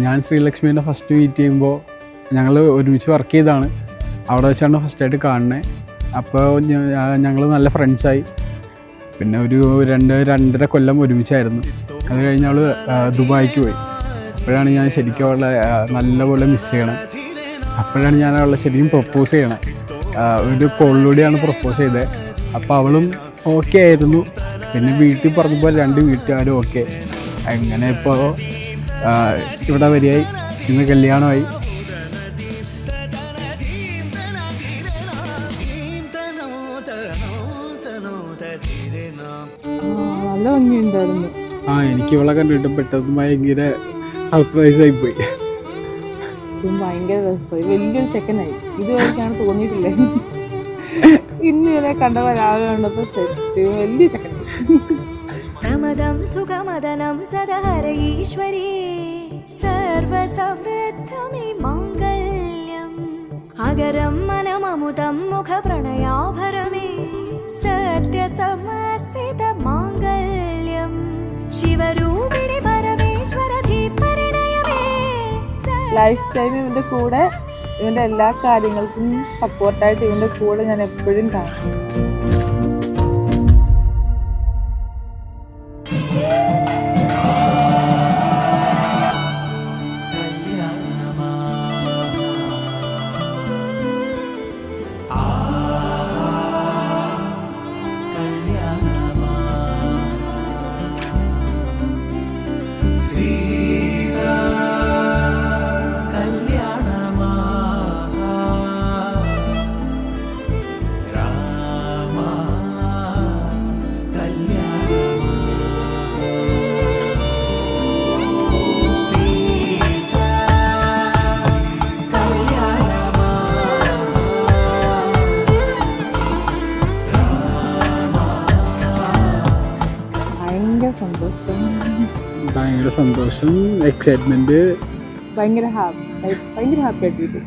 ഞാൻ ശ്രീലക്ഷ്മീനെ first meet ചെയ്യുമ്പോൾ ഞങ്ങൾ ഒരുമിച്ച് വർക്ക് ചെയ്തതാണ്. അവിടെ വെച്ചാണ് ഫസ്റ്റായിട്ട് കാണുന്നത്. അപ്പോൾ ഞങ്ങൾ നല്ല ഫ്രണ്ട്സായി. പിന്നെ ഒരു 2-2.5 കൊല്ലം ഒരുമിച്ചായിരുന്നു. അത് കഴിഞ്ഞ് അവൾ ദുബായിക്ക് പോയി. അപ്പോഴാണ് ഞാൻ ശരിക്കും അവളെ നല്ലപോലെ മിസ് ചെയ്യണം. അപ്പോഴാണ് ഞാൻ അവളെ ശരിക്കും പ്രൊപ്പോസ് ചെയ്യണത്. ഒരു കോളിലൂടെയാണ് പ്രൊപ്പോസ് ചെയ്തത്. അപ്പോൾ അവളും ഓക്കെ ആയിരുന്നു. പിന്നെ വീട്ടിൽ പറഞ്ഞപ്പോൾ 2 വീട്ടുകാരും ഓക്കെ. അങ്ങനെ ഇപ്പോൾ ഇവിടെ വരികയായി. ഇന്ന് കല്യാണമായി. നല്ല ഭംഗിയുണ്ടായിരുന്നു. എനിക്ക് ഇവളെ കണ്ടിട്ട് പെട്ടെന്ന് ഭയങ്കര സർപ്രൈസ് ആയി പോയി. ഭയങ്കര രസമായി. വലിയൊരു സെക്കൻഡായി. ഇതുവരെയാണ് തോന്നിയിട്ടില്ല. ഇന്ന് ഇവരെ കണ്ടപ്പോൾ രാവിലെ കണ്ടപ്പോൾ സെറ്റ് വലിയ സെക്കൻഡ്. പ്രമദം സുഖമദനം സദഹര ഈശ്വരീ സർവസമൃദ്ധമേ മാംഗല്യം അഗരം മനമമുദം മുഖപ്രണയാഭരമേ സത്യസമസിത മാംഗല്യം ശിവരൂപിണി പരമേശ്വരധീ പരിണയമേ. ലൈഫ് ടൈം ഇവൻ്റെ കൂടെ, ഇവൻ്റെ എല്ലാ കാര്യങ്ങൾക്കും സപ്പോർട്ടായിട്ട് ഇവൻ്റെ കൂടെ ഞാൻ എപ്പോഴും കാണും. ഭയങ്കര സന്തോഷം, എക്സൈറ്റ്മെന്റ്, ഭയങ്കര ഹാപ്പി ആയിട്ടിരിക്കും.